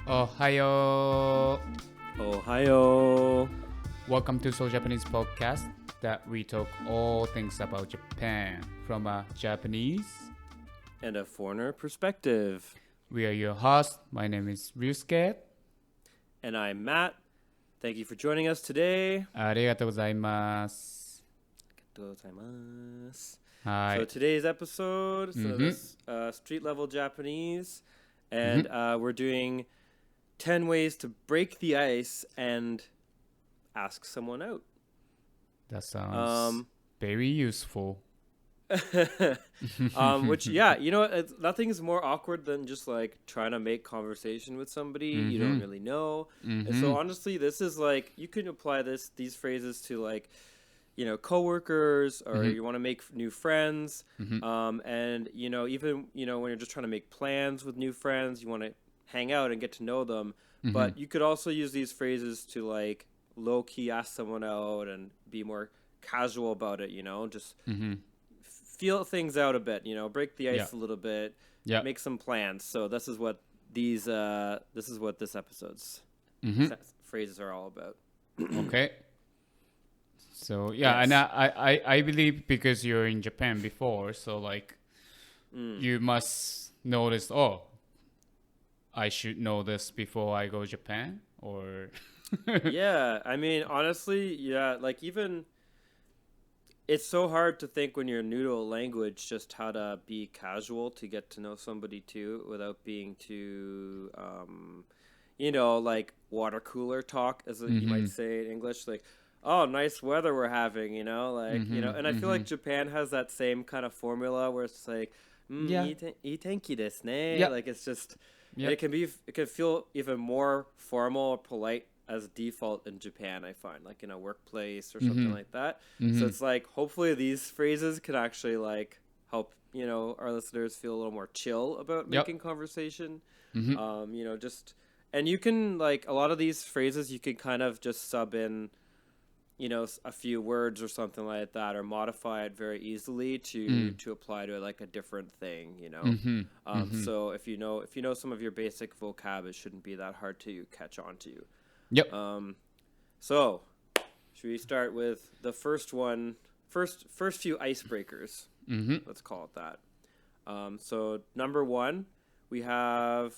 Ohayo. Ohayo. Welcome to So Japanese Podcast that we talk all things about Japan from a Japanese and a foreigner perspective. We are your hosts. My name is Ryusuke. And I'm Matt. Thank you for joining us today. ありがとうございます。So today's episode, this street level Japanese, and we're doing 10 ways to break the ice and ask someone out. That sounds very useful. Which, yeah, you know, nothing is more awkward than just like trying to make conversation with somebody you don't really know. And so honestly, this is like, you can apply these phrases to like, you know, coworkers, or you want to make new friends. And, you know, even, you know, when you're just trying to make plans with new friends, you want to hang out and get to know them. But you could also use these phrases to like low-key ask someone out and be more casual about it, you know, just feel things out a bit, you know, break the ice a little bit, make some plans. So this is what this episode's phrases are all about. Okay. So yeah, and I believe because you're in Japan before, so like you must notice, I should know this before I go to Japan, or yeah, I mean, honestly, yeah, like even it's so hard to think when you're new to a language just how to be casual to get to know somebody too without being too you know, like water cooler talk, as you might say in English, like, oh, nice weather we're having, you know, like, you know, and I feel like Japan has that same kind of formula where it's like, ii tenki desu ne, like it's just it can feel even more formal or polite as default in Japan, I find, like in a workplace or something like that. So it's like, hopefully these phrases can actually like help, you know, our listeners feel a little more chill about making conversation. You know, just, and you can like, a lot of these phrases you can kind of just sub in, you know, a few words or something like that, or modify it very easily to apply to like a different thing, you know. So if you know some of your basic vocab, it shouldn't be that hard to catch on to. Yep. So should we start with the first few icebreakers? Let's call it that. So number 1, we have,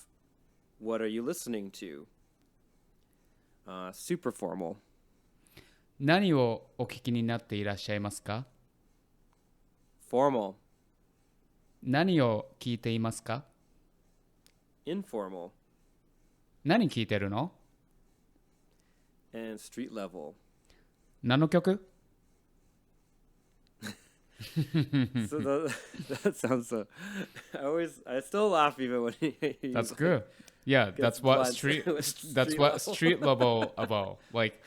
what are you listening to? Super formal. 何をお聞きになっていらっしゃいますか？ Formal. 何を聞いていますか？ Informal. 何聞いてるの？ And street level. 何の曲？ So that sounds so. I still laugh even when he That's good. Yeah, that's what street level about. Like,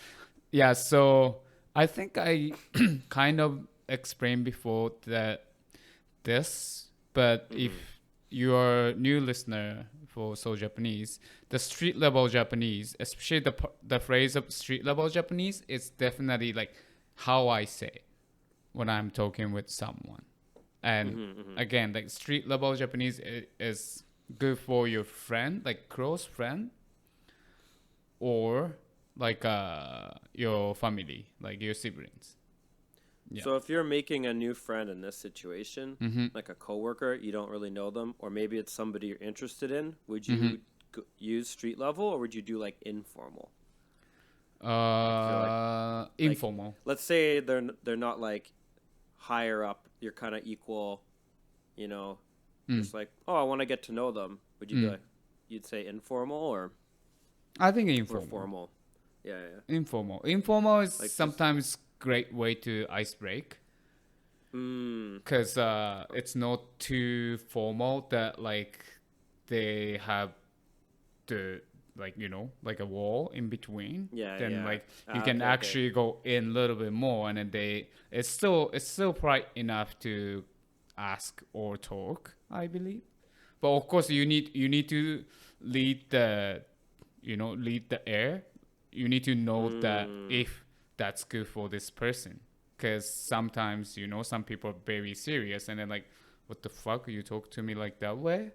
yeah, so I think I kind of explained before but if you're a new listener for So Japanese, the street level Japanese, especially the phrase of street level Japanese, is definitely like how I say when I'm talking with someone. And again, like street level Japanese is good for your friend, like close friend, or like your family, like your siblings. Yeah. So if you're making a new friend in this situation, like a coworker, you don't really know them, or maybe it's somebody you're interested in, would you use street level, or would you do like informal? Informal. Like, let's say they're not like higher up, you're kind of equal, you know, just like, oh, I want to get to know them. Would you be like, you'd say informal, or I think informal. Or formal? Yeah. Informal is like sometimes great way to ice break, because it's not too formal that like they have the, like, you know, like a wall in between. Like you can actually go in a little bit more, and then it's still polite enough to ask or talk, I believe. But of course you need to lead the air. You need to know that if that's good for this person, because sometimes, you know, some people are very serious, and then like, what the fuck, you talk to me like that way?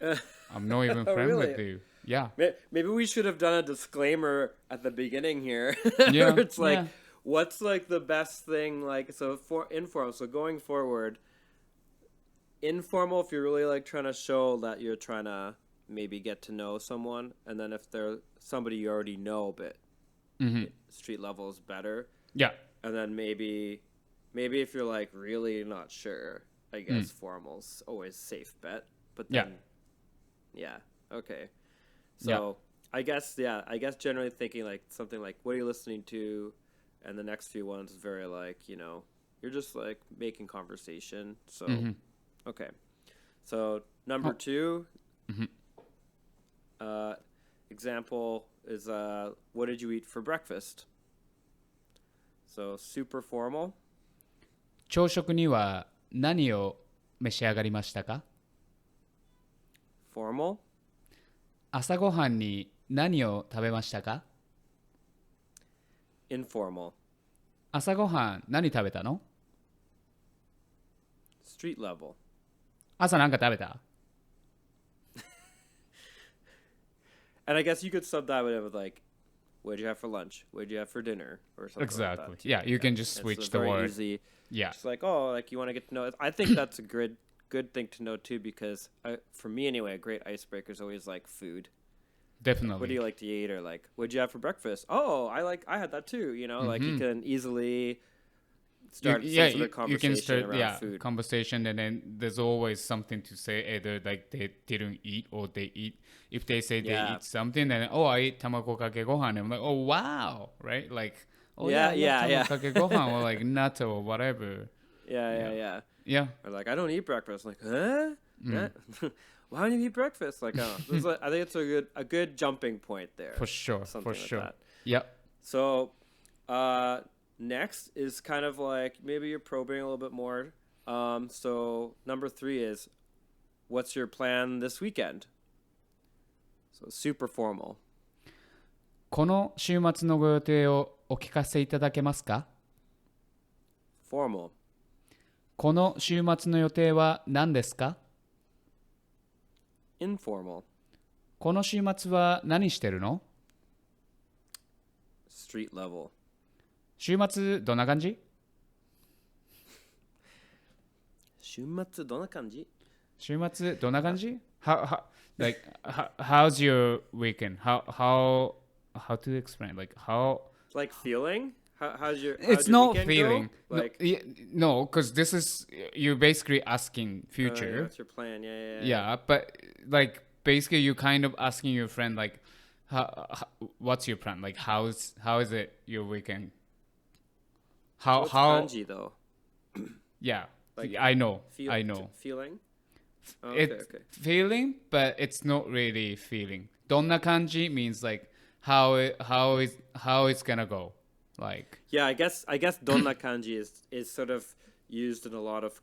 I'm not even friends Really? with you. Yeah. Maybe we should have done a disclaimer at the beginning here. Yeah. Where it's like, yeah. what's like the best thing? Like, so for informal. So going forward, informal if you're really like trying to show that you're trying to maybe get to know someone, and then if they're somebody you already know, but street level is better. Yeah. And then maybe if you're like really not sure, I guess formal's always safe bet. But then, yeah, okay. So I guess generally thinking like something like, what are you listening to? And the next few ones is very like, you're just like making conversation. So, okay. So number 2, example is, what did you eat for breakfast? So super formal. 朝食には何を召し上がりましたか？ Formal. 朝ごはんに何を食べましたか？ Informal. 朝ごはん何食べたの？ Street level. 朝なんか食べた？ And I guess you could sub that with like, what did you have for lunch? What did you have for dinner? Or something Exactly. like that. Yeah, you can just switch it's the very word. Easy. Yeah. Just like, oh, like you want to get to know it. I think that's a good thing to know too, because for me anyway, a great icebreaker is always like food. Definitely. What do you like to eat? Or like, what did you have for breakfast? Oh, I had that too. Like you can easily start some sort of conversation you can start around food. conversation, and then there's always something to say, either like they didn't eat or they eat. If they say they eat something, then I ate tamago kake gohan. I'm like, oh wow, right? Like, oh I love tamago kake gohan, or like natto or whatever. Yeah. Yeah. Or like, I don't eat breakfast. Like, huh? Why don't you eat breakfast? Like, I think it's a good jumping point there. For sure. Something For like sure. that. Yep. So, next is kind of like maybe you're probing a little bit more. So number 3 is, what's your plan this weekend? So super formal. この週末のご予定をお聞かせいただけますか？ Formal. この週末の予定は何ですか？ Informal. この週末は何してるの？ Street level. 週末どんな感じ？週末どんな感じ？週末どんな感じ？ How's your weekend? How to explain? Like how? Like feeling? How's your? It's how'd your not weekend feeling. Go? Like, No, because this is you're basically asking future. What's your plan? Yeah. Yeah, but like basically you kind of asking your friend like, what's your plan? Like how is it your weekend? How kanji though? Yeah, like I know. Feeling. Oh, It's feeling, but it's not really feeling. どんな感じ means like how it's gonna go. Like yeah, I guess どんな感じ is sort of used in a lot of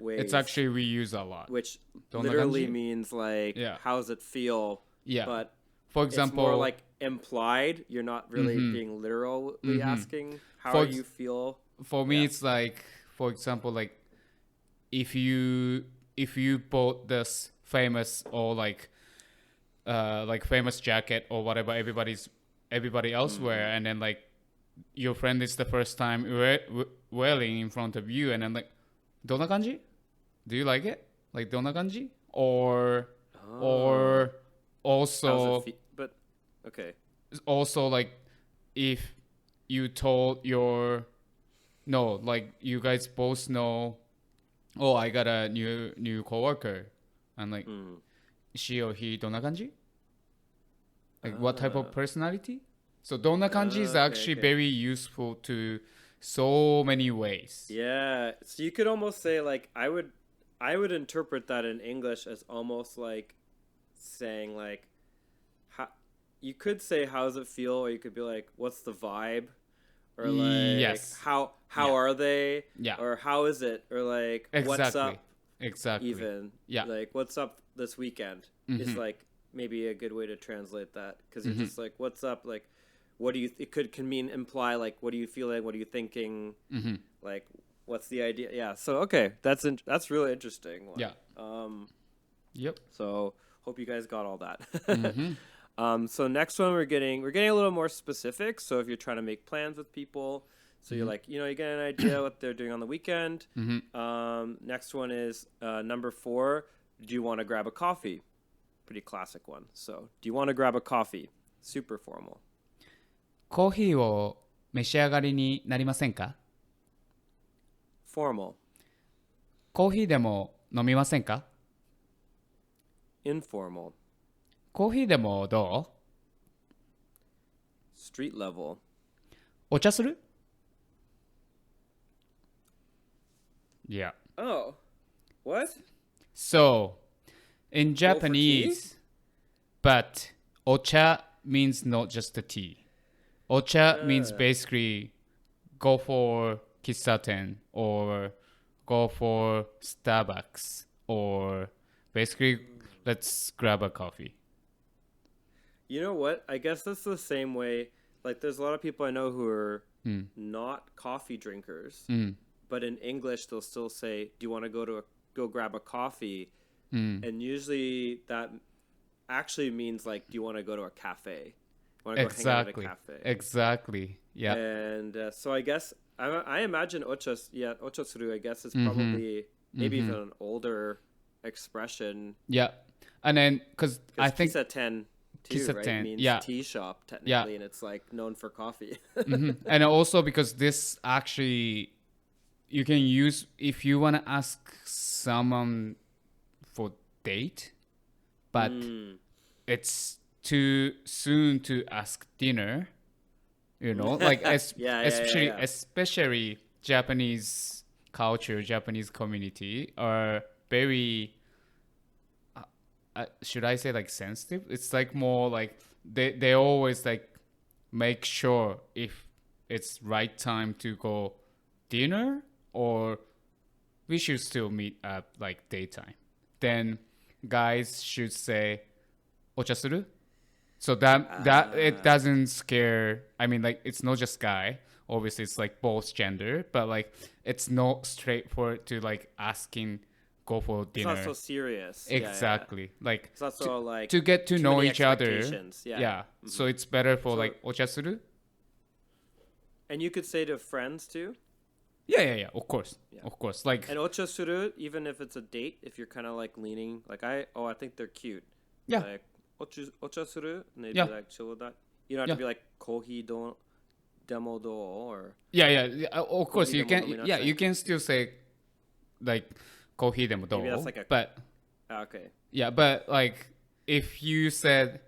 ways. it's actually we use a lot. Which どんな literally 感じ? means like how does it feel? Yeah. But for it's example, more like implied. You're not really being literally asking how you feel. For me, it's like, for example, like if you bought this famous or like famous jacket or whatever everybody else wear, and then like your friend is the first time wearing in front of you, and then like どんな感じ? Do you like it? Like どんな感じ? Or also but okay. Also like if you told like you guys both know, oh, I got a new coworker, and like she or he どんな感じ? Like what type of personality? So どんな感じ is actually very useful to so many ways. Yeah, so you could almost say like I would interpret that in English as almost like saying like you could say how does it feel, or you could be like what's the vibe, or like how are they, or how is it, or like what's up, even like what's up this weekend is like maybe a good way to translate that, because you're just like what's up, like what do you it can mean imply like what are you feeling, what are you thinking, like what's the idea. So okay, that's really interesting one. Yep. So Hope you guys got all that. Mm-hmm. So next one we're getting a little more specific. So if you're trying to make plans with people, so you're like, you get an idea what they're doing on the weekend. Next one is number 4. Do you want to grab a coffee? Pretty classic one. So do you want to grab a coffee? Super formal. コーヒーを召し上がりになりませんか？ Formal. コーヒーでも飲みませんか？ Informal. コーヒーでもどう？ Street level. お茶する？ Yeah. Oh. What? So, in Go for Japanese, but ocha means not just the tea. Ocha means basically go for kissaten or go for Starbucks or basically let's grab a coffee. You know what? I guess that's the same way. Like, there's a lot of people I know who are not coffee drinkers, but in English they'll still say, "Do you want to go grab a coffee?" And usually that actually means like, "Do you want to go to a cafe? Want to go hang out at a cafe?" Exactly. Yeah. And so I guess I imagine ochasuru. I guess is probably maybe even an older expression. Yeah. And then because I think Kisaten too, right? Kisaten, Means yeah. tea shop technically, and it's like known for coffee. And also because this actually you can use if you want to ask someone for date, but it's too soon to ask dinner. Like especially Japanese culture, Japanese community are very should I say like sensitive? It's like more like they always like make sure if it's right time to go dinner or we should still meet at like daytime. Then guys should say ocha suru? So that it doesn't scare. I mean, like it's not just guy. Obviously, it's like both gender, but like it's not straightforward to like asking go for dinner. It's not so serious. Exactly. Yeah. Like it's not so like to get to know each other. Yeah. So it's better for like ocha suru. And you could say to friends too. Yeah. Of course. Like and ocha suru, even if it's a date, if you're kind of like leaning, like I think they're cute. Yeah. Like ocha suru, and they'd be like chill with that. You don't have to be like kohi don demo do or. Yeah. Of course you can. Yeah, you can still say like kohi demo do. Maybe that's like a. But. Okay. Yeah, but like if you said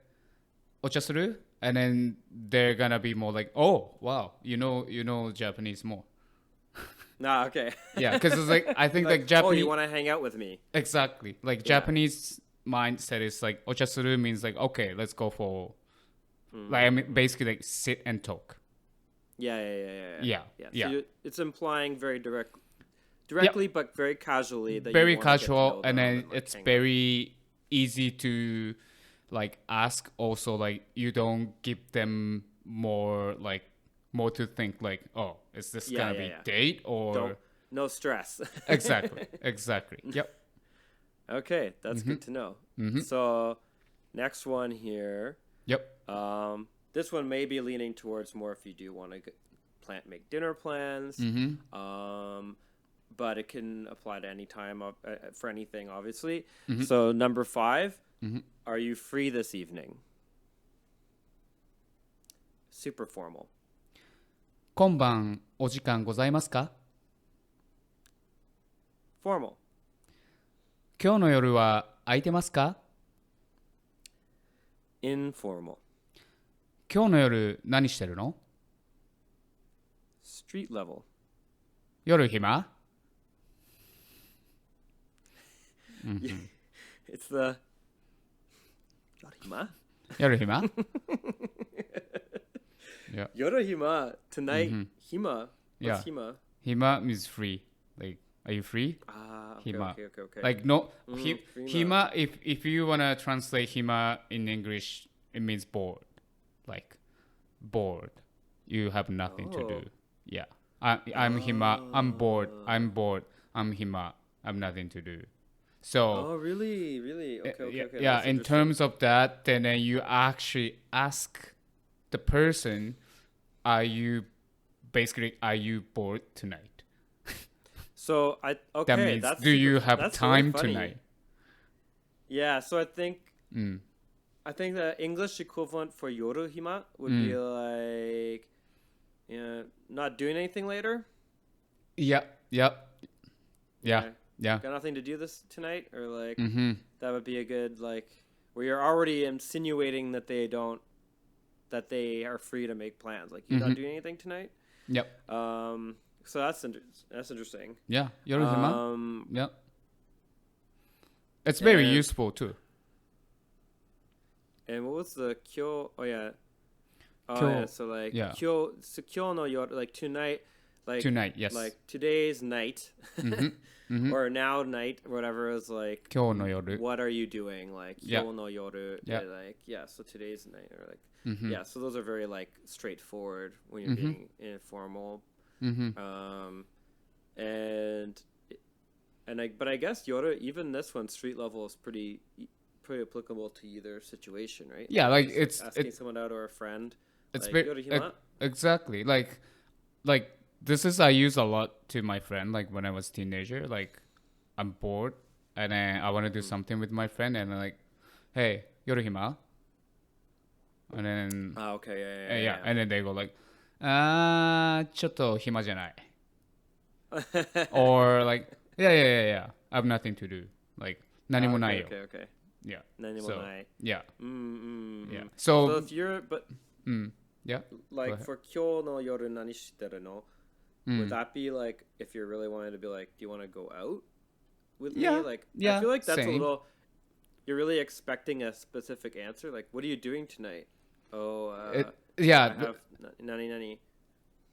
ocha suru, and then they're gonna be more like, oh wow, you know Japanese more. Nah, okay. Yeah, because it's like I think like Oh, Japanese. you want to hang out with me? Exactly. Like Japanese mindset is like ocha suru means like okay, let's go for like I mean basically like sit and talk. Yeah. So it's implying very directly, but very casually that very you want to casual, get to know and them then and, like, it's hang out. very easy to like ask. Also, like you don't give them more to think like, oh, is this gonna be date or no stress. Exactly. Yep. Okay, that's good to know. So next one here. Yep. This one may be leaning towards more if you do want to make dinner plans. But it can apply to any time for anything, obviously. So number 5, are you free this evening? Super formal. 今晩お時間ございますか？ Formal. 今日の夜は空いてますか？ Informal. 今日の夜何してるの？ Street level. 夜暇？ It's the Yorihima. 夜暇？ Yeah. Yorihima tonight. Hima. What's hima? Hima means free. Like, are you free? Okay, Hima. Okay. Like no, free hima. If you wanna translate hima in English, it means bored. Like bored. You have nothing to do. Yeah. I'm hima. I'm bored. I'm hima. I have nothing to do. So Oh, really? Really? Okay, okay, okay. yeah, That's in interesting. terms of that, then you actually ask the person, are you bored tonight? So That means, that's do you super, have that's time really funny. tonight? Yeah, so Mm. I think the English equivalent for yoru hima would be like, not doing anything later. Yep. Yeah. Got nothing to do this tonight, or like Mm-hmm. that would be a good like where you're already insinuating that they are free to make plans. Like you're not doing anything tonight. Yep. So that's interesting. Yeah. Yoruhima. Yep. It's very useful too. And what was the kyo? Oh yeah. Kyo, yeah. So like kyo no yoru, like tonight, like tonight. Yes. like today's night, or now night, or whatever is like. Kyo no yoru. What are you doing? Like kyo no yoru. Yeah. Like so today's night, or like so those are very like straightforward when you're being informal. But I guess yoru, even this one, street level, is pretty applicable to either situation, right? Yeah, like it's asking someone out or a friend. It's like, very exactly like this is I use a lot to my friend. Like when I was teenager, like I'm bored and I want to do something with my friend, and I'm like, hey, yoruhima, and then okay, yeah, and then they go like, ちょっと暇じゃない or like yeah, I have nothing to do, like 何もないよ okay. Yeah. 何もない Yeah. Yeah. So if you're yeah. Like for 今日の夜何してるの? Would that be like if you're really wanting to be like, do you want to go out with me? Like I feel like that's same. a little. You're really expecting a specific answer. Like, what are you doing tonight? Oh, yeah. I have nani.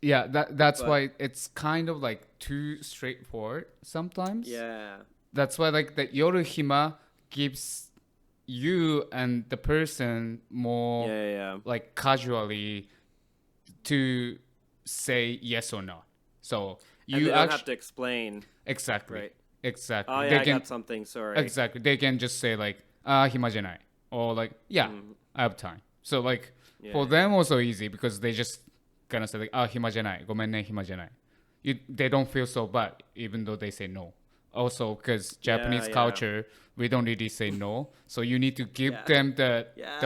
Yeah, that's why it's kind of like too straightforward sometimes. Yeah. That's why like the yoruhima gives you and the person more like casually to say yes or no. So you and they don't have to explain. Exactly. Right. Exactly. Oh yeah, I got something. Sorry. Exactly. They can just say like, hima janai, or like, yeah, I have time. So like for them also easy because they just gonna say like, hima janai, gomen ne, hima janai. They don't feel so bad even though they say no. Also, because Japanese culture, we don't really say no, so you need to give them the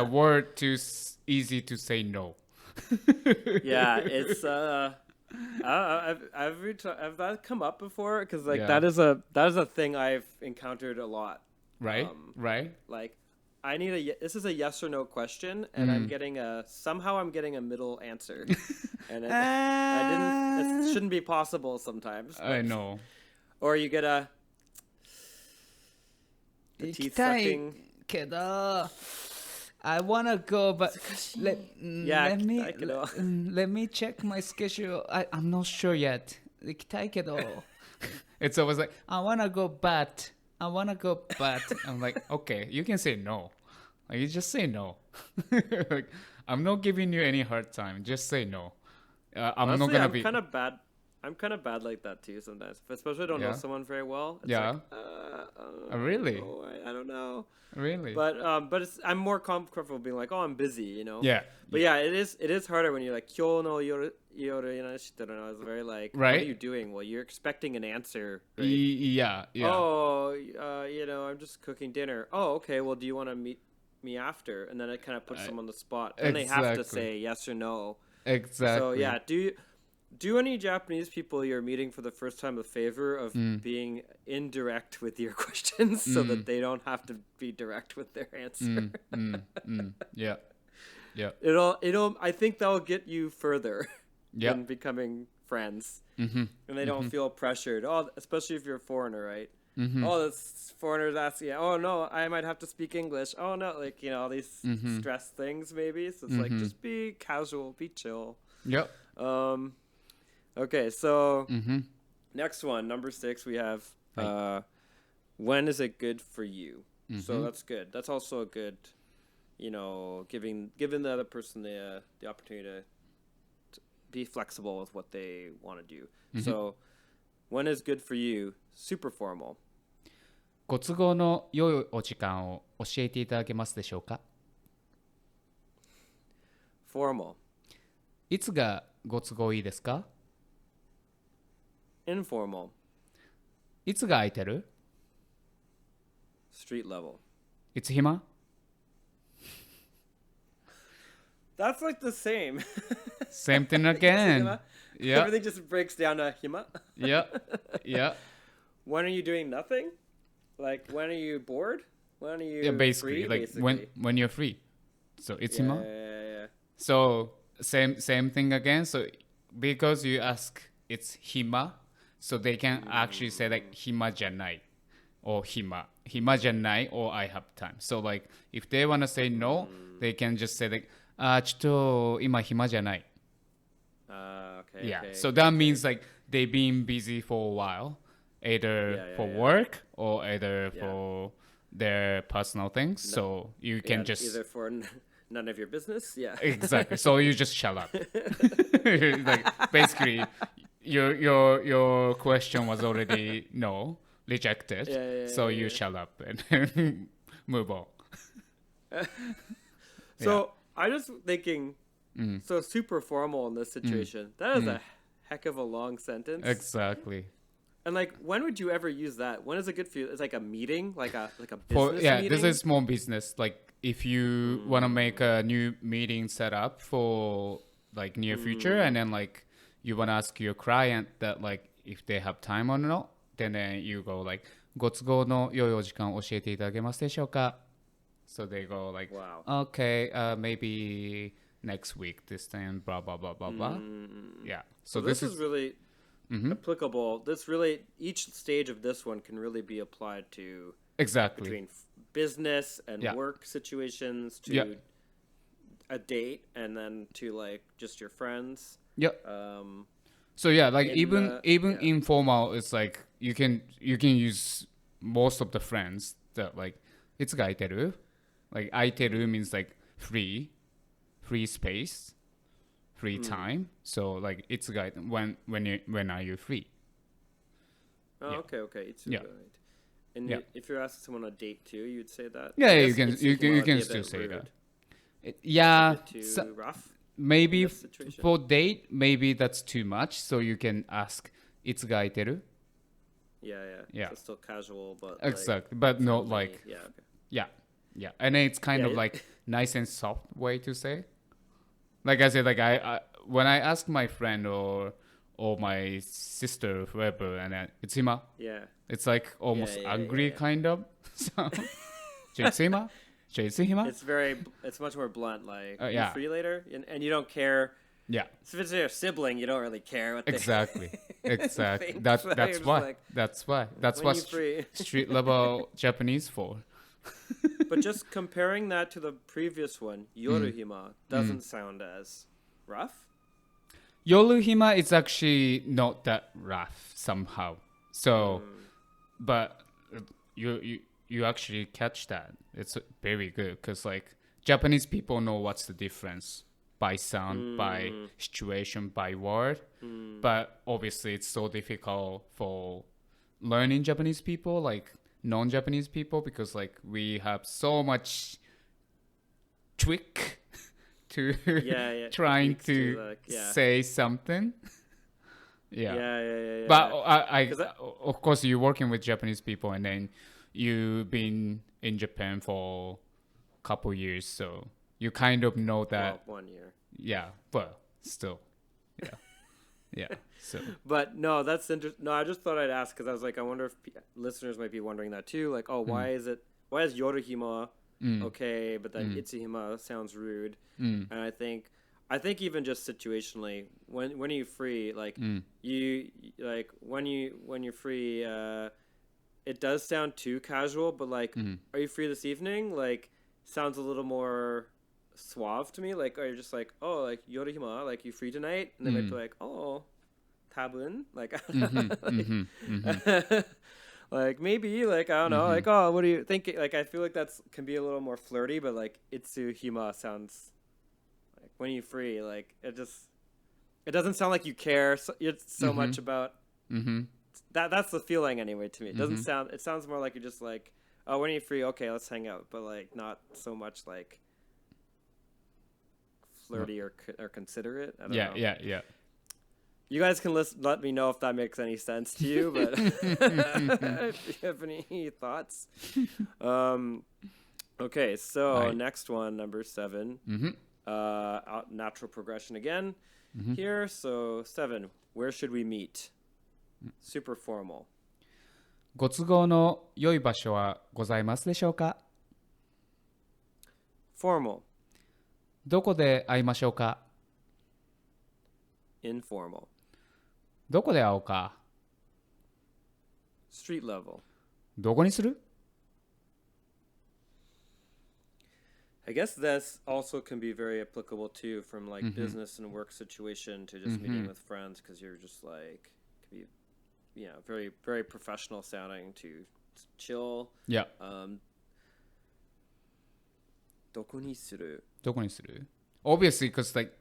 word to easy to say no. Yeah, it's have that come up before? Because like that is a thing I've encountered a lot. Right. Like I need this is a yes or no question, and I'm getting a middle answer, and it shouldn't be possible sometimes. I know. Or you get a teeth sucking. I wanna go, but let me check my schedule. I'm not sure yet. It's always like I wanna go, but I'm like, okay, you can say no. Like, you just say no. Like, I'm not giving you any hard time. Just say no. I'm kind of bad like that too sometimes, especially if I don't know someone very well. It's like, really? I don't know. Really? But I'm more comfortable being like, oh, I'm busy, you know. Yeah. But yeah, it is harder when you're like, kyo no yoru shiteru. It's very like, right? What are you doing? Well, you're expecting an answer. Right? Yeah. Oh, I'm just cooking dinner. Oh, okay. Well, do you want to meet me after? And then it kind of puts them on the spot. And they have to say yes or no. Exactly. So yeah, do any Japanese people you're meeting for the first time a favor of being indirect with your questions so that they don't have to be direct with their answer? Yeah. It'll I think that'll get you further in becoming friends. And they don't feel pressured. Oh, especially if you're a foreigner, right? Oh, this foreigner's asking, oh no, I might have to speak English. Oh no, like, all these stress things maybe. So it's like, just be casual, be chill. Yep. Okay, so next one, number 6, we have when is it good for you? So that's good. That's also a good, giving the other person the opportunity to be flexible with what they want to do. So when is good for you? Super formal. ご都合の良いお時間を教えていただけますでしょうか？ Formal. いつがご都合いいですか？ Informal. いつが空いてる？ Street level. いつ暇？ That's like the same. Same thing again. Hima? Yeah. Everything just breaks down to hima. Yeah. Yeah. When are you doing nothing? Like, when are you bored? When are you Yeah, basically, free? like Basically. when you're free. So it's hima. Yeah. So same thing again. So because you ask it's hima, so they can actually say like hima じゃない or hima じゃない or I have time. So like if they want to say no, they can just say like ちょっと今暇じゃない. Okay. Yeah. Okay, So that means like they've been busy for a while, either for work or either for their personal things. So you can just either for none of your business. Yeah. Exactly. So you just shut up. Like basically, your question was already no rejected. So you shut up and move on. So I just thinking. So super formal in this situation. That is a heck of a long sentence. Exactly. And like, when would you ever use that? When is it good for you? It's like a meeting, like a business meeting. This is small business. Like if you want to make a new meeting set up for like near future, and then like you want to ask your client that like if they have time or not, then you go like ご都合の良いお時間を教えていただけますでしょうか? So they go like, okay, maybe next week this time, blah blah blah blah blah. Yeah. So this is really applicable. This really, each stage of this one can really be applied to between business and work situations, to a date, and then to like just your friends. Yep. So yeah, like even informal, it's like you can use most of the friends that like いつが空いてる? Like 空いてる means like free space, free time. So like いつが空いてる when are you free? Okay. It's good. And if you're asking someone on a date too, you'd say that. Yeah, you can still say that. Too rough. Maybe for date, maybe that's too much. So you can ask いつが空いてる? Yeah. So still casual, but exactly, but not like yeah. And then it's kind of like nice and soft way to say. Like I said, like I when I ask my friend or my sister or whoever, and it's hima. Yeah. It's like almost angry kind of. So, it's hima. It's much more blunt. Like, you free later, and you don't care. Yeah. So if it's your sibling, you don't really care what they Exactly. That's why. That's what street level Japanese for. But just comparing that to the previous one, yoruhima doesn't sound as rough. Yoruhima is actually not that rough somehow. So, but you actually catch that. It's very good because like Japanese people know what's the difference by sound, by situation, by word. But obviously it's so difficult for learning Japanese people, like non-Japanese people, because like we have so much trick to trying to say something. Yeah. But I of course you're working with Japanese people and then you've been in Japan for a couple years, so you kind of know that. Well, 1 year. Yeah, but still. Yeah. So. But no, that's interesting. No, I just thought I'd ask because I was like, I wonder if listeners might be wondering that too. Like, why is yoruhima okay, but then itsuhima sounds rude? And I think even just situationally, when are you free? Like you like when you're free, it does sound too casual. But like, are you free this evening? Like, sounds a little more suave to me. Like, are you just like, oh, like yoruhima, like you free tonight? And they might be like, oh, tabun, like, like maybe, like I don't know, like, oh, what do you think? Like, I feel like that's can be a little more flirty, but like itsuhima sounds like when you free, like it doesn't sound like you care. It's so much about that's the feeling anyway to me. It doesn't sound. It sounds more like you're just like, oh, when are you free? Okay, let's hang out. But like, not so much like flirty or considerate. I don't know. Yeah. You guys can let me know if that makes any sense to you, but if you have any thoughts. Okay, so next one, number 7. Natural progression again here. So 7, where should we meet? Super formal. ご都合の良い場所はございますでしょうか？ Formal. どこで会いましょうか？ Informal. どこで会おうか？ Street level. どこにする？ I guess this also can be very applicable too from like business and work situation to just meeting with friends because you're just like could be very very professional sounding to chill. Yeah. どこにする? どこにする? Obviously, because like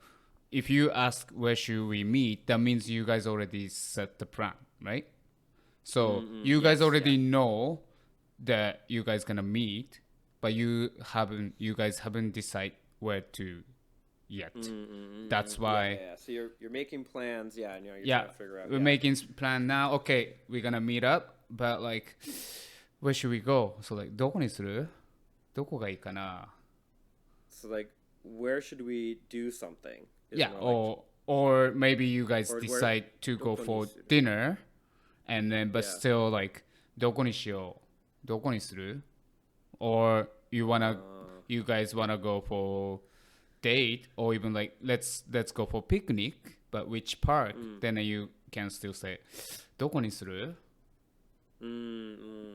if you ask where should we meet, that means you guys already set the plan, right? So you guys already know that you guys gonna meet, but you guys haven't decided where to yet. That's why. Yeah. So you're making plans, and you're trying to figure out. We're making plan now. Okay, we're gonna meet up, but like, where should we go? So like, どこにする? どこがいいかな? So like, where should we do something? Yeah, or maybe you guys decide to go for dinner, and then but still like どこにしよう? どこにする? Or you guys wanna go for date, or even like let's go for picnic, but which park? Then you can still say どこにする?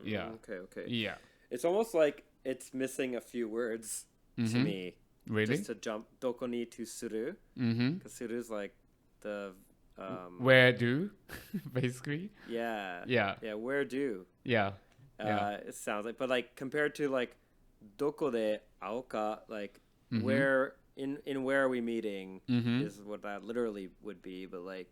Yeah. Okay. Yeah. It's almost like it's missing a few words to me. Really? Just to jump どこに to suru. Because suru is like the where do basically. Yeah, where do. Yeah. It sounds like, but like compared to like どこで会おうか, like where in where are we meeting is what that literally would be, but like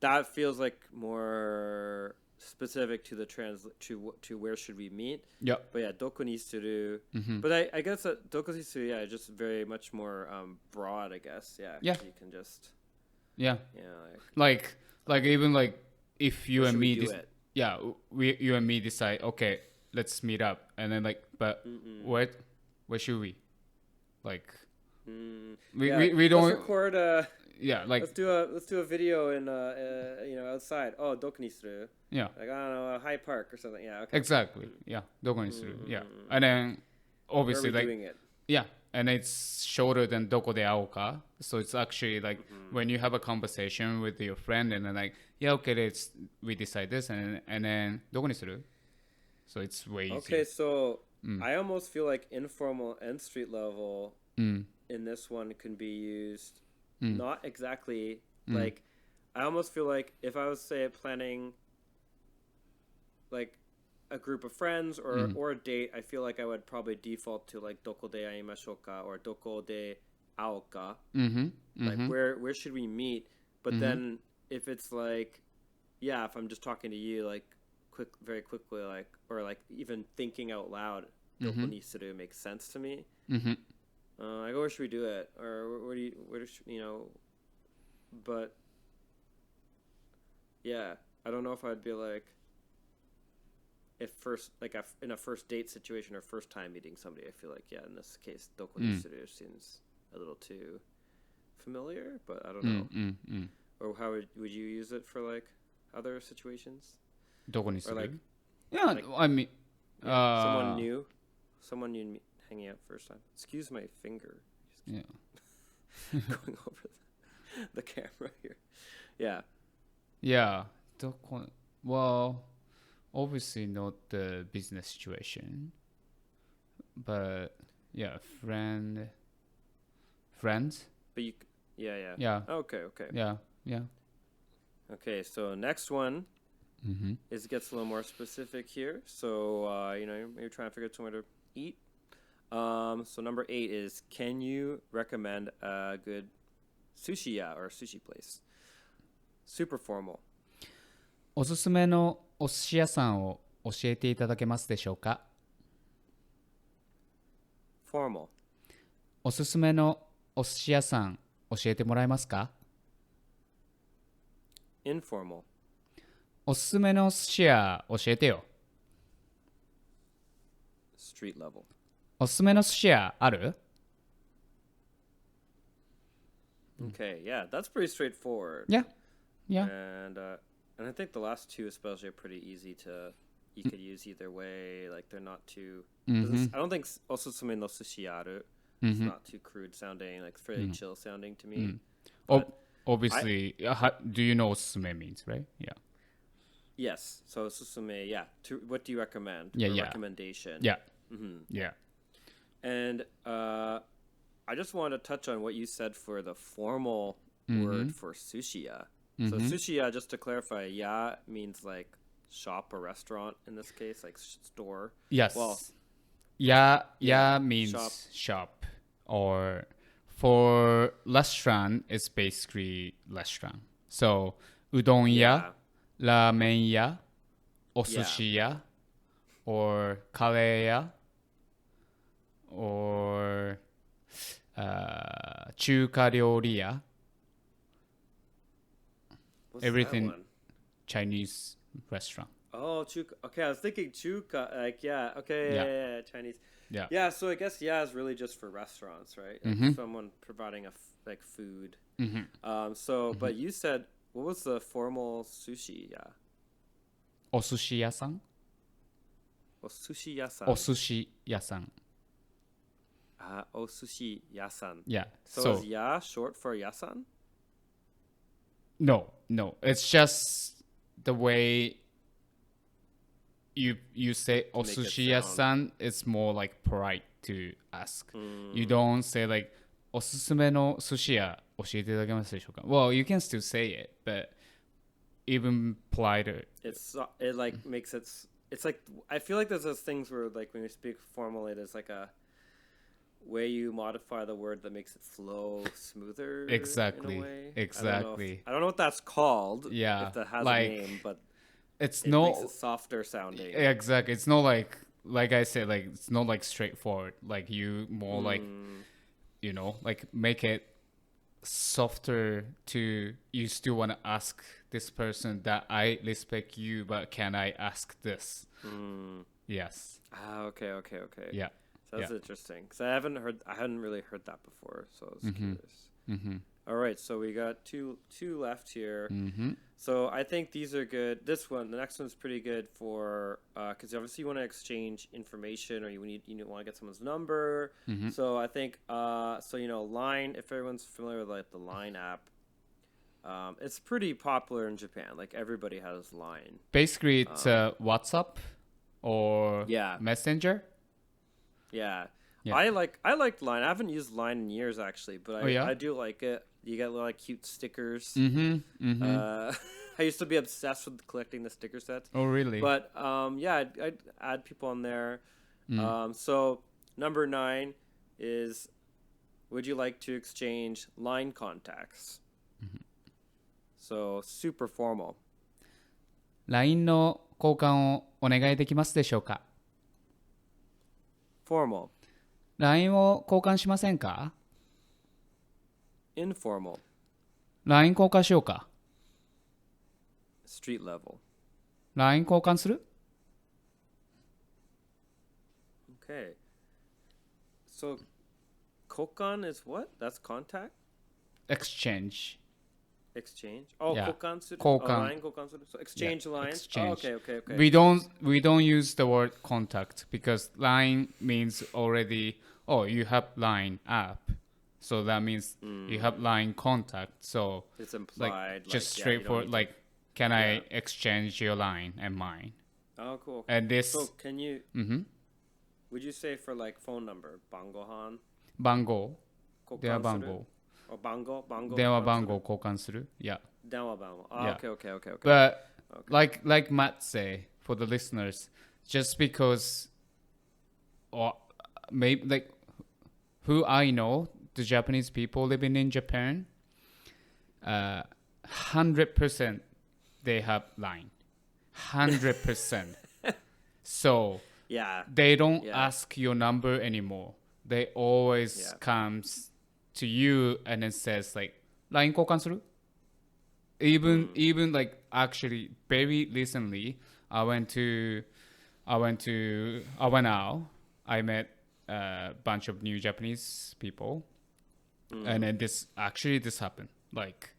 that feels like more specific to the to where should we meet. Yeah. But yeah, どこにする. But I guess that どこにする, just very much more broad, I guess. Yeah. Yeah. You can just. Yeah. Like even like if you and me you and me decide, okay, let's meet up, and then like, but where should we? Like, we don't. Let's record like let's do a video in outside. Oh, どこにする? Yeah. Like, I don't know, a High Park or something. Yeah. Okay. Exactly. Yeah. どこにする? Yeah. And then obviously Where are we like doing it? yeah, and it's shorter than どこで会おうか. So it's actually like when you have a conversation with your friend and then like, yeah, okay, we decide this, and then どこにする? So it's way easier. Okay, so I almost feel like informal and street level in this one can be used not exactly like, I almost feel like if I was say planning like a group of friends or a date, I feel like I would probably default to like どこで会いましょうか or どこで会おうか. Like where should we meet? But then if it's like, if I'm just talking to you like very quickly, like, or like even thinking out loud, どこにする makes sense to me. I go, where should we do it? Or but yeah, I don't know if I'd be like, if first, like in a first date situation or first time meeting somebody, I feel like, in this case, どこにする seems a little too familiar, but I don't know. Or how would you use it for like other situations? どこにする? Or like, yeah, like, I mean, someone new hanging out first time. Excuse my finger. Yeah. Going over the camera here. Yeah. Yeah. Well, obviously not the business situation, but yeah, friends. But you, yeah. Yeah. Okay. Yeah. Okay, so next one is gets a little more specific here. So maybe trying to figure out somewhere to eat. So number 8 is, can you recommend a good sushi or sushi place? Super formal. おすすめのお寿司屋さんを教えていただけますでしょうか？ Formal. おすすめのお寿司屋さん教えてもらえますか？ Informal. おすすめの寿司屋教えてよ。Street level. おすすめの寿司屋ある？ Okay, yeah, that's pretty straightforward. Yeah. Yeah. And I think the last two especially are pretty easy to you could use either way. Like they're not too. I don't think also something no sushiaru. It's not too crude sounding. Like it's fairly chill sounding to me. Obviously, do you know おすすめ means, right? Yeah. Yes. So susume, yeah. What do you recommend? Yeah, Or yeah. Recommendation. Yeah. Yeah. And I just want to touch on what you said for the formal word for sushiya. So sushiya, just to clarify, ya means like shop or restaurant in this case, like store. Yes. Well, yeah means shop. Or for restaurant, it's basically restaurant. So, うどん屋、ラーメン屋、お寿司屋、or カレー屋、or 中華料理屋。Everything Chinese restaurant. Oh, chuka. Okay, I was thinking chuka. Like, yeah. Okay, yeah, Chinese. Yeah. Yeah, so I guess is really just for restaurants, right? Like someone providing like food. But you said what was the formal sushi? Yeah. お寿司屋さん。お寿司屋さん。お寿司屋さん。お寿司屋さん. Yeah. So is ya short for yasan? No. It's just the way you say お寿司屋さん. It's more like polite to ask. You don't say like おすすめの寿司屋教えていただけますでしょうか? Well, you can still say it, but even politer. It like makes it's like I feel like there's those things where like when we speak formally, there's like a way you modify the word that makes it flow smoother. Exactly. In a way. Exactly. I don't know what that's called. Yeah. If that has like, a name, but it makes it softer sounding. Exactly. It's not like I said, like it's not like straightforward. Like you more like like make it softer to you still want to ask this person that I respect you, but can I ask this? Yes. Okay. Yeah. So that's interesting because I hadn't really heard that before, so I was curious. All right, so we got two left here. So I think these are good. The next one's pretty good for because obviously you want to exchange information or you want to get someone's number. So I think Line. If everyone's familiar with like the Line app, it's pretty popular in Japan. Like everybody has Line. Basically, it's WhatsApp or Messenger. Yeah. I liked Line. I haven't used Line in years actually, but I do like it. You get like cute stickers. I used to be obsessed with collecting the sticker sets. Oh, really? But I'd add people on there. So number 9 is, would you like to exchange Line contacts? So super formal. LINE の交換をお願いできますでしょうか? Formal. LINE を交換しませんか? Informal. LINE 交換しようか? Street level. LINE 交換する? Okay. So, 交換 is what? That's contact? Exchange. Exchange? Oh, Yeah. 交換する? 交換. LINE 交換する? So exchange lines? Exchange. Oh, okay. We don't use the word contact because LINE means already, you have LINE app. So that means you have LINE contact. So it's implied. Like, just straightforward, like, can I exchange your LINE and mine? Oh, cool. And this. So can you? Would you say for like phone number, bangohan? 番号. 電話番号. Oh, bango. 電話番号交換する? Yeah. 電話番号. Yeah. Okay. But like Matt say, for the listeners, just because, or maybe like who I know, the Japanese people living in Japan, 100% they have LINE. 100%. So Yeah. they don't Yeah. ask your number anymore. They always Yeah. comes to you and then says like, LINE 交換する? Even like actually very recently, I went out. I met a bunch of new Japanese people, and then this happened. Like,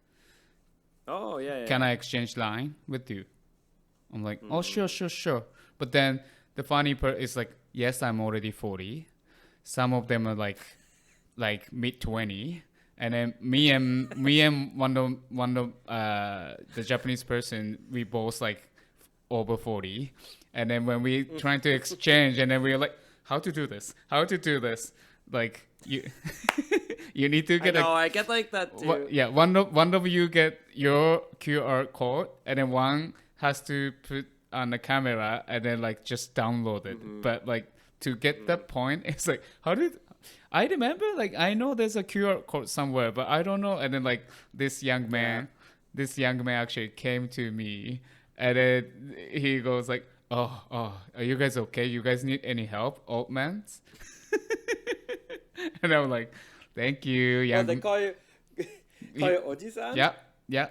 Oh yeah. can I exchange line with you? I'm like, oh sure. But then the funny part is like, yes, I'm already 40. Some of them are like mid 20, and then me and one of the Japanese person, we both like over 40. And then when we trying to exchange, and then we're like, how to do this? Like you you need to get I get like that too. one of you get your QR code, and then one has to put on the camera and then like just download it. But like to get that point, it's like, I remember like I know there's a QR code somewhere, but I don't know. And then like this young man actually came to me, and then he goes like, oh, are you guys okay? You guys need any help, old man? And I'm like, thank you, young. They call you Oji-san? Yeah.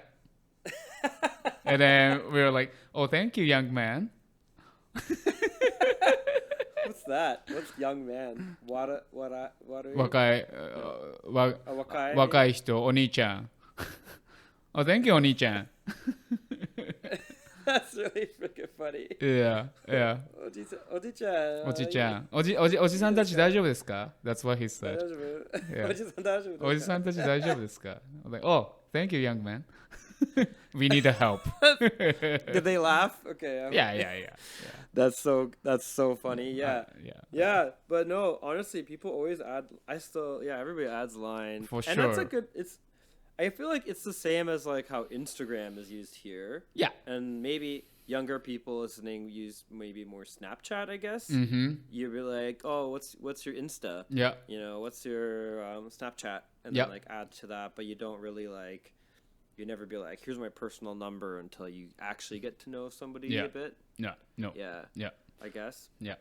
And then we were like, oh, thank you, young man. What's that? What's young man? What are you? 若い人、お兄ちゃん。Oh, thank you, お兄ちゃん。That's really freaking funny. Yeah. おじさんたち大丈夫ですか? That's what he said. おじさん大丈夫ですか? おじさんたち大丈夫ですか? I'm like, oh, thank you, young man. We need a help. Did they laugh? Okay. Yeah. That's so funny. Yeah. But no, honestly, people always add. Everybody adds line. For and sure. That's a good. I feel like it's the same as like how Instagram is used here. Yeah. And maybe younger people listening use maybe more Snapchat, I guess. Mm-hmm. You'd be like, oh, what's your Insta? Yeah. You know, what's your Snapchat? And then like add to that, but you don't really like. You never be like, here's my personal number until you actually get to know somebody a bit. No. Yeah. I guess. Yeah.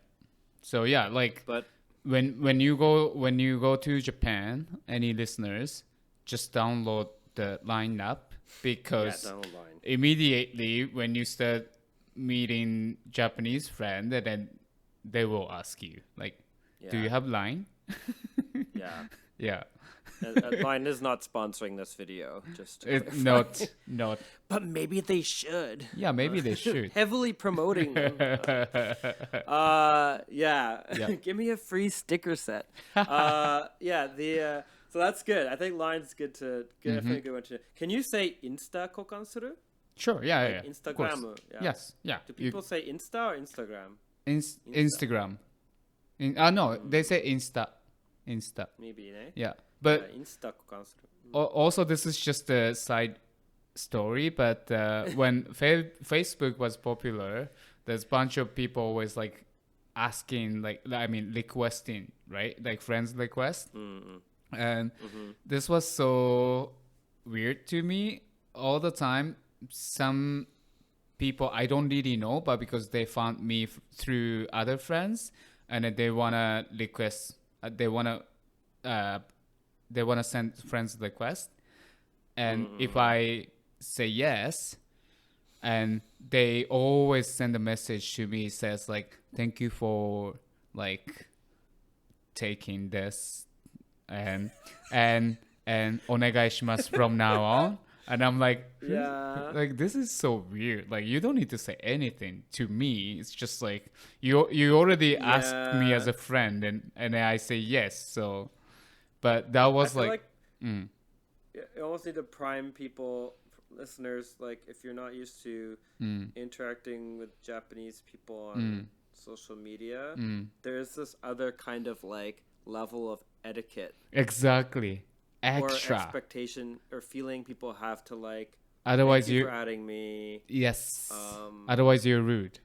So yeah, like, but when you go to Japan, any listeners, just download the Line app, because download Line. Immediately when you start meeting Japanese friends, then they will ask you like, do you have Line? Yeah. Yeah. Line is not sponsoring this video. Just not. But maybe they should. Yeah, maybe they should. Heavily promoting them. Give me a free sticker set. So that's good. I think Line's good to definitely a good one to. Can you say Insta kokan suru? Sure. Yeah. Instagram. Yeah. Yes. Yeah. Do people say Insta or Instagram? Instagram. No, they say Insta. Maybe, eh? Yeah. But also, this is just a side story. But when Facebook was popular, there's a bunch of people always like asking, requesting, right? Like friends request. And this was so weird to me all the time. Some people I don't really know, but because they found me through other friends, and they wanna request, they wanna send friends request, and if I say yes, and they always send a message to me, says like, thank you for like taking this, and onegai shimasu from now on. And I'm like, like, this is so weird. Like, you don't need to say anything to me. It's just like you already asked me as a friend, and I say yes. So, but that was like you almost need to prime people, listeners. Like, if you're not used to interacting with Japanese people on social media, there's this other kind of like level of etiquette. Exactly. Extra. Or expectation or feeling people have to like. Otherwise, you're adding me. Yes. Otherwise, you're rude.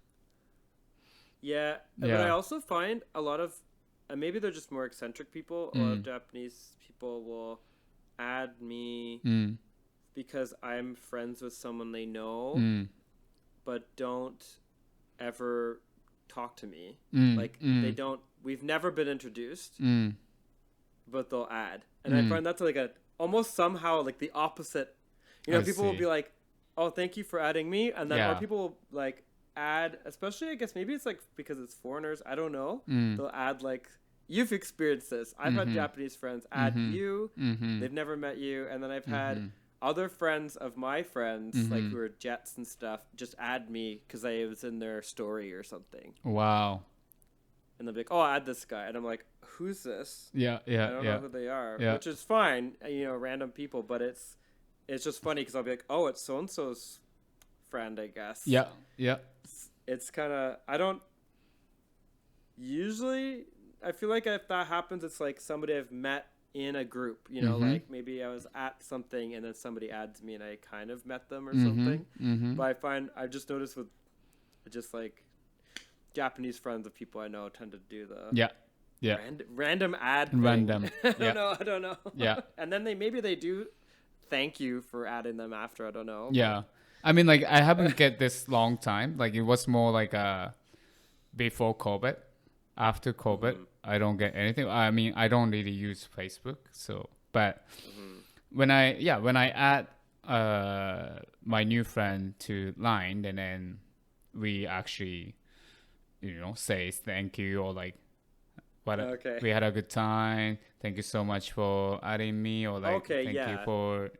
Yeah, but I also find a lot of, and maybe they're just more eccentric people. A lot of Japanese people will add me because I'm friends with someone they know. but don't ever talk to me. They don't. We've never been introduced, but they'll add, and I find that's like a almost somehow like the opposite. People will be like, "Oh, thank you for adding me," and then or people will like add, especially I guess maybe it's like because it's foreigners. I don't know. They'll add like. You've experienced this. I've had Japanese friends add you. They've never met you. And then I've had other friends of my friends, like who are Jets and stuff, just add me because I was in their story or something. Wow. And they'll be like, oh, add this guy. And I'm like, who's this? Yeah. I don't know who they are, which is fine, random people. But it's just funny because I'll be like, oh, it's so-and-so's friend, I guess. Yeah. It's kind of, I don't usually... I feel like if that happens, it's like somebody I've met in a group, like maybe I was at something and then somebody adds me and I kind of met them or something. But I've just noticed with just like Japanese friends of people I know tend to do the random ad thing. Random. I don't know. Yeah. And then maybe they do thank you for adding them after. I don't know. Yeah. I mean, like I haven't get this long time. Like it was more like before COVID. After COVID, I don't get anything. I mean, I don't really use Facebook. But when I add my new friend to Line, and then we actually, say thank you or like, we had a good time. Thank you so much for adding me, or like, thank you for,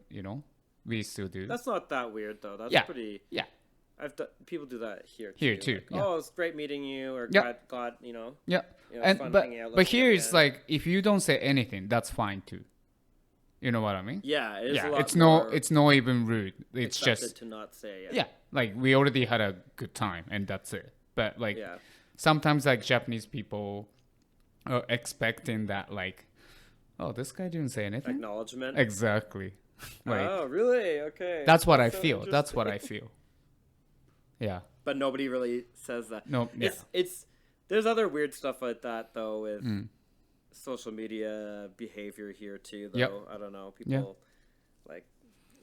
we still do. That's not that weird though. That's pretty. Yeah. People do that here too. Like, oh, it's great meeting you, or glad Yeah. But here it's like if you don't say anything, that's fine too. You know what I mean? Yeah. It's not even rude. It's just to not say it. Yeah. Like we already had a good time and that's it. But like sometimes like Japanese people are expecting that like, oh, this guy didn't say anything. Acknowledgement. Exactly. Like, oh, really? Okay. That's what I feel. That's what I feel. Yeah. But nobody really says that. No. Yeah. It's there's other weird stuff like that though with social media behavior here too though. Yep. I don't know. People like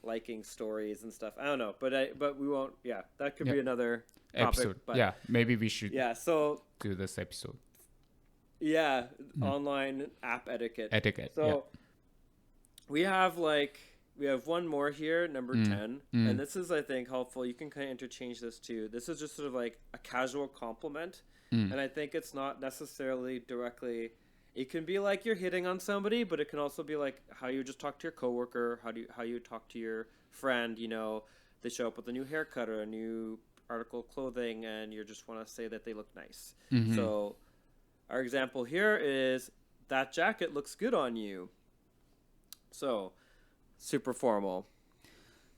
liking stories and stuff. I don't know. But we won't that could be another episode. But maybe we should so do this episode. Yeah. Online app etiquette. So we have one more here, number 10. And this is, I think, helpful. You can kind of interchange this too. This is just sort of like a casual compliment. And I think it's not necessarily directly... It can be like you're hitting on somebody, but it can also be like how you just talk to your coworker, how you talk to your friend, they show up with a new haircut or a new article of clothing, and you just want to say that they look nice. So our example here is, that jacket looks good on you. So... super formal.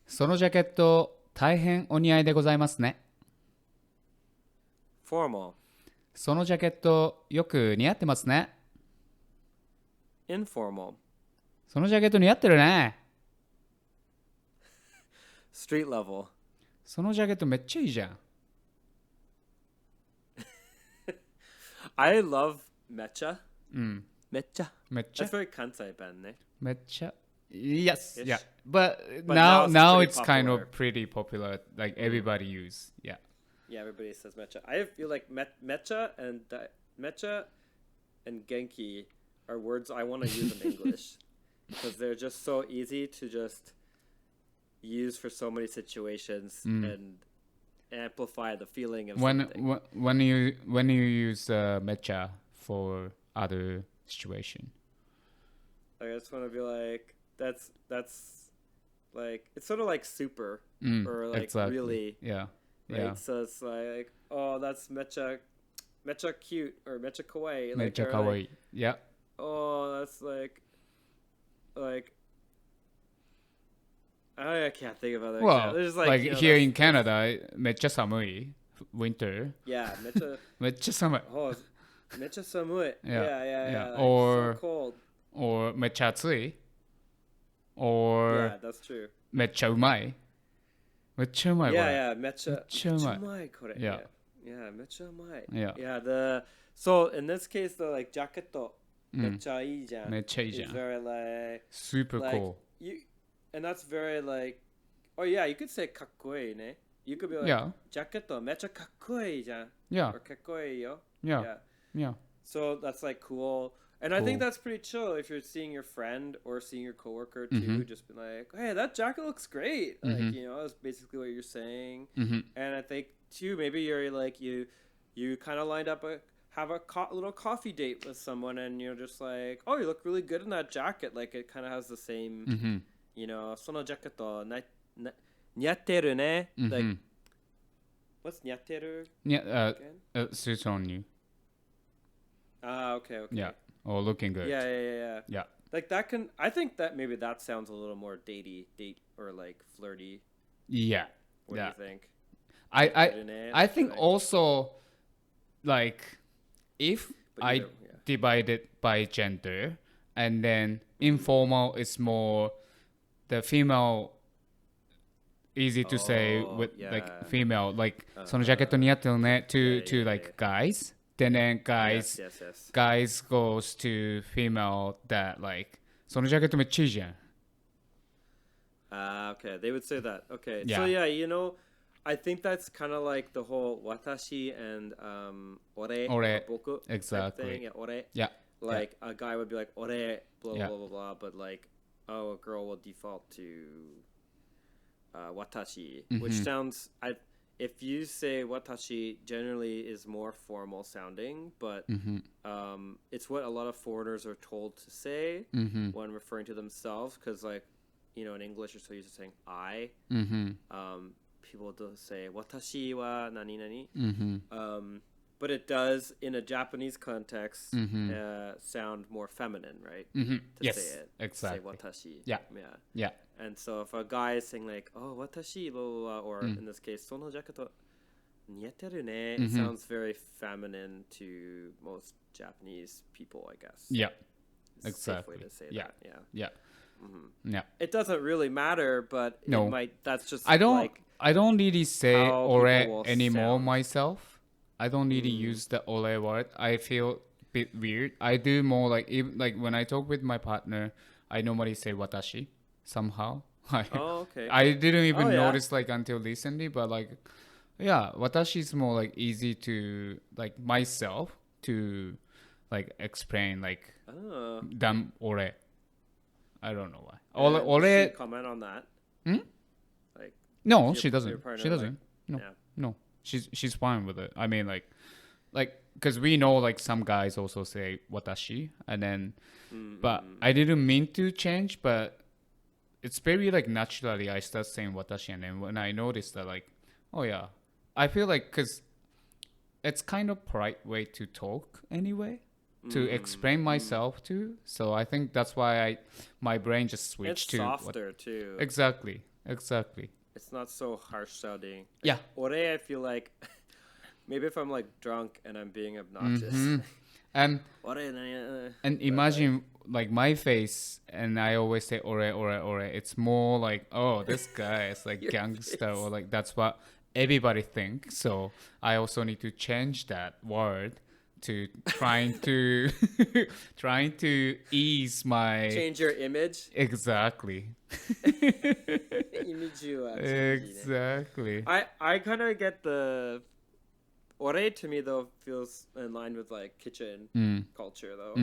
そのジャケット大変お似合いでございますね。Formal. そのジャケットよく似合ってますね。Informal. そのジャケット似合ってるね。Street level. そのジャケットめっちゃいいじゃん。I love mecha. めっちゃ。めっちゃ。That's very Kansai ben, ne? めっちゃ。Yes, yeah. But now now it's it's kind of pretty popular. Like everybody use. Yeah. Yeah, everybody says mecha. I feel like mecha and genki are words I want to use in English because they're just so easy to just use for so many situations and amplify the feeling of something. When you use mecha for other situation. I just want to be like, that's like, it's sort of like super or like exactly. really. Yeah. Right? Yeah. So it's like, oh, that's mecha cute or mecha kawaii. Like, Mecha kawaii. Like, yeah. Oh, that's like I can't think of other. Well, there's like here in Canada, めっちゃ寒い winter. Yeah, めっちゃ寒い. Oh, めっちゃ寒い. Yeah. Like, Or so cold. Or めっちゃ暑い Or yeah, that's true. めっちゃうまい めっちゃうまい Yeah, めっちゃうまいこれ. Yeah. Yeah, めっちゃうまい. Yeah. So in this case, the like jacket めっちゃいいじゃん. めっちゃいいじゃん. It's very like super like, cool. And that's very like, oh yeah, you could say かっこいいね. You could be like, Yeah. ジャケットめっちゃかっこいいじゃん。 Yeah. Or かっこいいよ。 Yeah. Yeah. So that's like cool. And I think that's pretty chill if you're seeing your friend or seeing your coworker too. Just be like, hey, that jacket looks great. Like, you know, that's basically what you're saying. And I think too, maybe you're like, you kind of lined up have a little coffee date with someone and you're just like, oh, you look really good in that jacket. Like it kind of has the same, you know, そのジャケット似合ってるね. Like, what's 似合ってる? Yeah. Suits on you. Okay. Yeah. Or looking good. Yeah. Yeah. Like that I think that maybe that sounds a little more date or like flirty. Yeah. What do you think? I think also like if I divide it by gender and then informal is more the female easy to say with like female like そのジャケット似合ってるね to like guys. Then guys goes to female that like そのジャケットめっちゃいいじゃん. Okay, they would say that. Okay, yeah. So yeah, you know, I think that's kind of like the whole watashi and ore boku exactly thing. Yeah, ore. Yeah. Like a guy would be like ore blah blah blah blah, but like a girl will default to watashi, which sounds if you say watashi generally is more formal sounding, but it's what a lot of foreigners are told to say when referring to themselves, because like, you know, in English you're so used to saying I. People do say watashi wa nani nani. But it does in a Japanese context sound more feminine, right? To say it. Exactly. Say watashi. Yeah. And so if a guy is saying like, oh, watashi, blah, blah, blah, or in this case, sono jacket nieteru ne, it sounds very feminine to most Japanese people, I guess. Yeah. It's a safe way to say that. Yeah. Yeah. It doesn't really matter, but no. It might. That's just I don't really say ore anymore sound. Myself. I don't really use the ore word. I feel a bit weird. I do more like even like when I talk with my partner, I normally say watashi somehow. Okay. I didn't even notice like until recently, but like yeah, watashi is more like easy to like myself to like explain like than ore. I don't know why. Does she comment on that? Like no, she doesn't. She doesn't. Like, no. She's fine with it. I mean like because we know like some guys also say watashi and then but I didn't mean to change, but it's very like naturally I start saying watashi, and then when I noticed that like oh yeah, I feel like because it's kind of polite way to talk anyway. To explain myself too, so I think that's why my brain just switched to softer too. Exactly. It's not so harsh sounding. Yeah. Ore, I feel like maybe if I'm like drunk and I'm being obnoxious. And imagine like my face, and I always say ore. It's more like oh this guy is like gangster or like that's what everybody thinks. So I also need to change that word. To trying to ease my change your image. Exactly. Exactly. I kind of get the ore to me though feels in line with like kitchen culture though.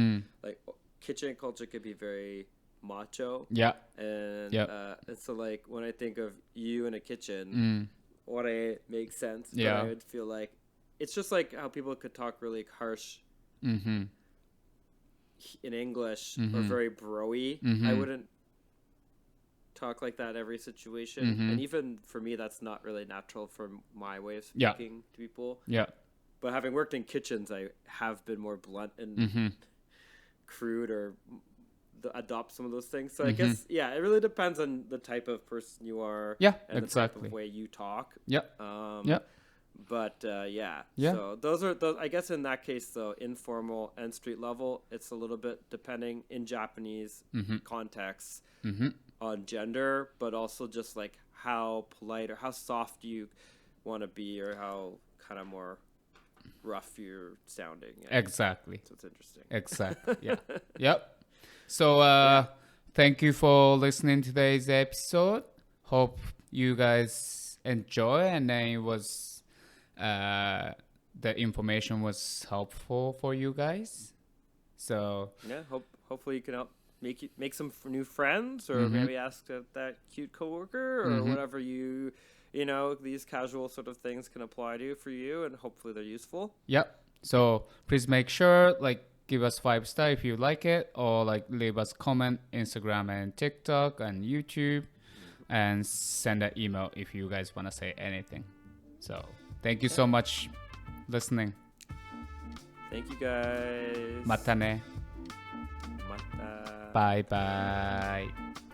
Like kitchen culture could be very macho. Yeah. And and so like when I think of you in a kitchen, ore makes sense. But I would feel like it's just like how people could talk really harsh in English or very bro-y. I wouldn't talk like that every situation. And even for me, that's not really natural for my way of speaking to people. Yeah. But having worked in kitchens, I have been more blunt and crude or adopt some of those things. So I guess, it really depends on the type of person you are. Yeah, and exactly. the type of way you talk. Yeah. But so those are those. I guess in that case, though, informal and street level, it's a little bit depending in Japanese contexts on gender, but also just like how polite or how soft you want to be, or how kind of more rough you're sounding. Exactly. So it's interesting. Exactly. Yeah. Yep. So thank you for listening to today's episode. Hope you guys enjoy, and then it was the information was helpful for you guys. So yeah, hopefully you can help make some new friends, or maybe ask that cute coworker, or whatever you know, these casual sort of things can apply to for you, and hopefully they're useful. Yep. So please make sure, like, give us 5-star if you like it, or like leave us comment Instagram and TikTok and YouTube, and send an email if you guys want to say anything. So thank you so much listening. Thank you guys. またね。また。バイバイ。